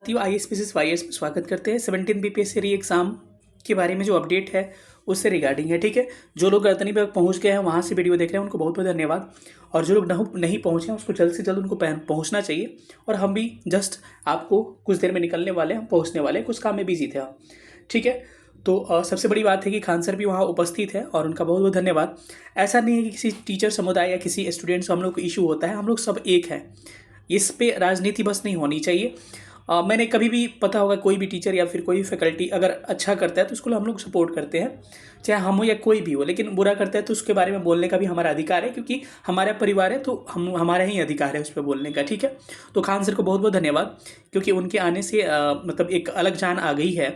ISPCS YS में स्वागत करते हैं। 17 बीपीएससी री एग्ज़ाम के बारे में जो अपडेट है उससे रिगार्डिंग है। ठीक है, जो लोग गर्दनी पर पहुंच गए हैं वहां से वीडियो देख रहे हैं उनको बहुत बहुत धन्यवाद, और जो लोग नहीं पहुंचे हैं उसको जल्द से जल्द उनको पहुंचना चाहिए। और हम भी जस्ट आपको कुछ देर में निकलने वाले हैं, हम पहुँचने वाले हैं, कुछ काम में बिजी थे हम। ठीक है, तो सबसे बड़ी बात है कि खान सर भी वहाँ उपस्थित है और उनका बहुत बहुत धन्यवाद। ऐसा नहीं है कि किसी टीचर समुदाय या किसी स्टूडेंट से हम लोग को इशू होता है, हम लोग सब एक हैं। इस पे राजनीति बस नहीं होनी चाहिए। मैंने कभी भी पता होगा कोई भी टीचर या फिर कोई फैकल्टी अगर अच्छा करता है तो उसको हम लोग सपोर्ट करते हैं, चाहे हम हो या कोई भी हो। लेकिन बुरा करता है तो उसके बारे में बोलने का भी हमारा अधिकार है, क्योंकि हमारा परिवार है तो हमारा ही अधिकार है उस पर बोलने का। ठीक है, तो खान सर को बहुत बहुत धन्यवाद, क्योंकि उनके आने से मतलब एक अलग जान आ गई है।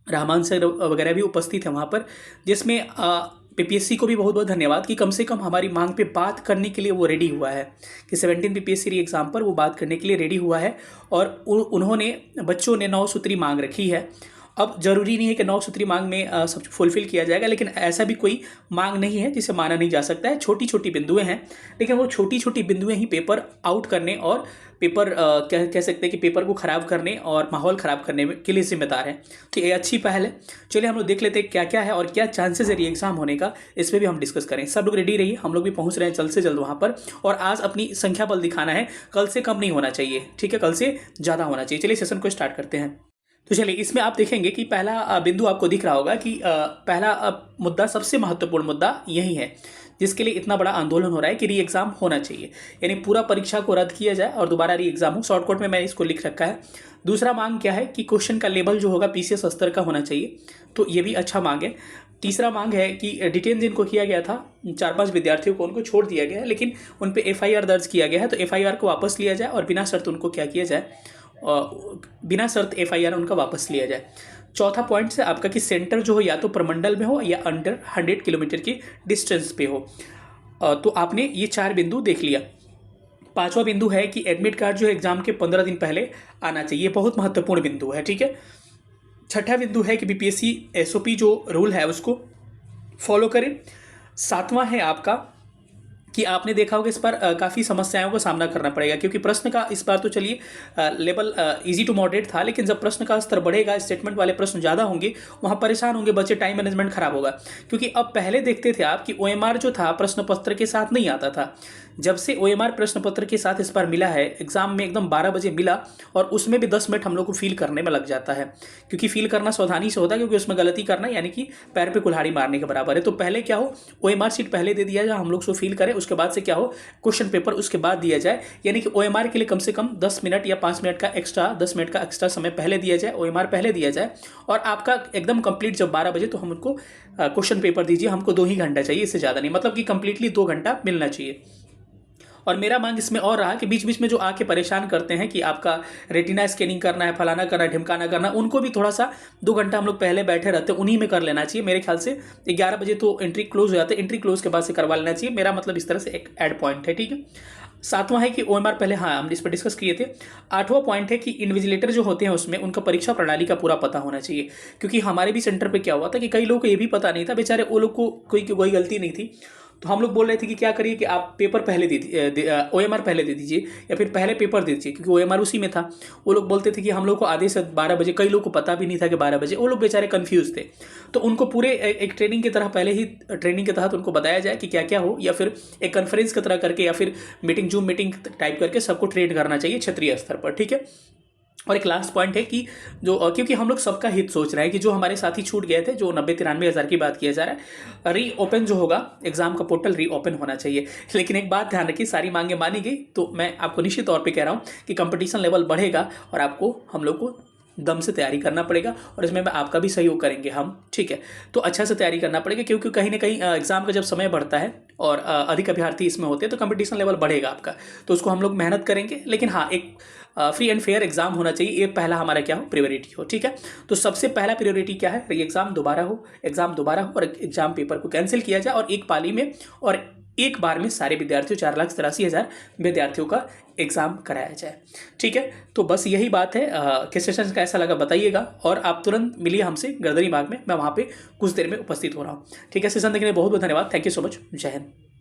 रहमान सर वगैरह भी उपस्थित है वहाँ पर, जिसमें पीपीएससी को भी बहुत बहुत धन्यवाद कि कम से कम हमारी मांग पे बात करने के लिए वो रेडी हुआ है, कि 17 पीपीएससी री एग्ज़ाम पर वो बात करने के लिए रेडी हुआ है। और उन्होंने बच्चों ने 9 सूत्री मांग रखी है। अब जरूरी नहीं है कि 9 सूत्री मांग में सब फुलफिल किया जाएगा, लेकिन ऐसा भी कोई मांग नहीं है जिसे माना नहीं जा सकता है। छोटी छोटी बिंदुएं हैं, लेकिन वो छोटी छोटी बिंदुएं ही पेपर आउट करने और पेपर कह सकते हैं कि पेपर को ख़राब करने और माहौल ख़राब करने के लिए जिम्मेदार है। तो ये अच्छी पहल है। चलिए हम लोग देख लेते हैं क्या क्या है और क्या चांसेस है री एग्ज़ाम होने का, इस पर भी हम डिस्कस करें। सब लोग रेडी रहिए, हम लोग भी पहुंच रहे हैं जल्द से जल्द वहाँ पर। और आज अपनी संख्या बल दिखाना है, कल से कम नहीं होना चाहिए। ठीक है, कल से ज़्यादा होना चाहिए। चलिए सेशन को स्टार्ट करते हैं। तो चलिए, इसमें आप देखेंगे कि पहला बिंदु आपको दिख रहा होगा कि पहला मुद्दा, सबसे महत्वपूर्ण मुद्दा यही है जिसके लिए इतना बड़ा आंदोलन हो रहा है कि री एग्ज़ाम होना चाहिए, यानी पूरा परीक्षा को रद्द किया जाए और दोबारा री एग्ज़ाम हो। शॉर्टकट में मैंने इसको लिख रखा है। दूसरा मांग क्या है कि क्वेश्चन का लेवल जो होगा पीसीएस स्तर का होना चाहिए, तो ये भी अच्छा मांग है। तीसरा मांग है कि डिटेन जिनको किया गया था 4-5 विद्यार्थियों को, उनको छोड़ दिया गया है, लेकिन उन पर एफआईआर दर्ज किया गया है, तो एफआईआर को वापस लिया जाए और बिना शर्त उनको क्या किया जाए, बिना शर्त एफआईआर उनका वापस लिया जाए। चौथा पॉइंट है आपका कि सेंटर जो हो या तो प्रमंडल में हो या अंडर 100 किलोमीटर की डिस्टेंस पे हो। तो आपने ये 4 बिंदु देख लिया। पांचवा बिंदु है कि एडमिट कार्ड जो है एग्जाम के 15 दिन पहले आना चाहिए, बहुत महत्वपूर्ण बिंदु है। ठीक है, छठा बिंदु है कि बीपीएससी एसओपी जो रूल है उसको फॉलो करें। सातवां है आपका कि आपने देखा होगा इस पर काफ़ी समस्याओं का सामना करना पड़ेगा, क्योंकि प्रश्न का इस बार तो चलिए लेवल इजी टू मॉडरेट था, लेकिन जब प्रश्न का स्तर बढ़ेगा, स्टेटमेंट वाले प्रश्न ज़्यादा होंगे, वहाँ परेशान होंगे बच्चे, टाइम मैनेजमेंट खराब होगा। क्योंकि अब पहले देखते थे आप कि ओएमआर जो था प्रश्न पत्र के साथ नहीं आता था। जब से ओएमआर प्रश्न पत्र के साथ इस बार मिला है, एग्जाम में एकदम 12 बजे मिला, और उसमें भी 10 मिनट हम लोग को फील करने में लग जाता है, क्योंकि फील करना सावधानी से होता है, क्योंकि उसमें गलती करना यानी कि पैर पे कुल्हाड़ी मारने के बराबर है। तो पहले क्या हो, ओएमआर सीट पहले दे दिया जाए, हम लोग उसको फील करें, उसके बाद से क्या हो, क्वेश्चन पेपर उसके बाद दिया जाए, यानी कि ओएमआर के लिए कम से कम 10 मिनट या 5 मिनट का एक्स्ट्रा, 10 मिनट का एक्स्ट्रा समय पहले दिया जाए, ओएमआर पहले दिया जाए, और आपका एकदम कंप्लीट जब 12 बजे तो हम उनको क्वेश्चन पेपर दीजिए। हमको 2 ही घंटा चाहिए, इससे ज़्यादा नहीं, मतलब कि कंप्लीटली 2 घंटा मिलना चाहिए। और मेरा मांग इसमें और रहा कि बीच बीच में जो आके परेशान करते हैं कि आपका रेटिना स्कैनिंग करना है, फलाना करना है, ढिमकाना करना, उनको भी थोड़ा सा 2 घंटा हम लोग पहले बैठे रहते हैं, उन्हीं में कर लेना चाहिए। मेरे ख्याल से 11 बजे तो एंट्री क्लोज हो जाते हैं, एंट्री क्लोज के बाद से करवा लेना चाहिए। मेरा मतलब इस तरह से एक एड पॉइंट है। ठीक है, सातवां है कि ओएमआर पहले, हाँ हम इस पर डिस्कस किए थे। आठवां पॉइंट है कि इन्विजिलेटर जो होते हैं उसमें उनका परीक्षा प्रणाली का पूरा पता होना चाहिए, क्योंकि हमारे भी सेंटर पे क्या हुआ था कि कई लोगों को ये भी पता नहीं था, बेचारे वो लोग को कोई गलती नहीं थी, तो हम लोग बोल रहे थे कि क्या करिए कि आप पेपर पहले ओएमआर पहले दे दीजिए या फिर पहले पेपर दे दीजिए, क्योंकि ओएमआर उसी में था। वो लोग बोलते थे कि हम लोग को आधे से 12 बजे, कई लोग को पता भी नहीं था कि 12 बजे, वो लोग बेचारे कंफ्यूज थे। तो उनको पूरे एक ट्रेनिंग की तरह, पहले ही ट्रेनिंग के तहत उनको बताया जाए कि क्या क्या हो, या फिर एक कॉन्फ्रेंस की तरह करके, या फिर मीटिंग, जूम मीटिंग टाइप करके सबको ट्रेन करना चाहिए क्षेत्रीय स्तर पर। ठीक है, और एक लास्ट पॉइंट है कि जो, क्योंकि हम लोग सबका हित सोच रहे हैं कि जो हमारे साथी छूट गए थे, जो 90-93 हज़ार की बात किया जा रहा है, री ओपन जो होगा एग्जाम का पोर्टल, री ओपन होना चाहिए। लेकिन एक बात ध्यान रखिए, सारी मांगे मानी गई तो मैं आपको निश्चित तौर पे कह रहा हूँ कि कंपटीशन लेवल बढ़ेगा और आपको, हम लोग को दम से तैयारी करना पड़ेगा, और इसमें आपका भी सहयोग करेंगे हम। ठीक है, तो अच्छा से तैयारी करना पड़ेगा, क्योंकि कहीं ना कहीं एग्जाम का जब समय बढ़ता है और अधिक अभ्यर्थी इसमें होते हैं तो कंपटीशन लेवल बढ़ेगा आपका, तो उसको हम लोग मेहनत करेंगे। लेकिन हाँ, एक फ्री एंड फेयर एग्जाम होना चाहिए, ये पहला हमारा क्या हो, प्रायोरिटी हो। ठीक है, तो सबसे पहला प्रायोरिटी क्या है, एग्जाम दोबारा हो, और एग्जाम पेपर को कैंसिल किया जाए, और एक पाली में और एक बार में सारे विद्यार्थियों, 4,83,000 विद्यार्थियों का एग्जाम कराया जाए। ठीक है, तो बस यही बात है। कि सेशन कैसा लगा बताइएगा, और आप तुरंत मिलिए हमसे गर्दनी बाग में, मैं वहाँ पे कुछ देर में उपस्थित हो रहा हूँ। ठीक है, सेशन देखने बहुत बहुत धन्यवाद। Thank you so much. जय हिंद।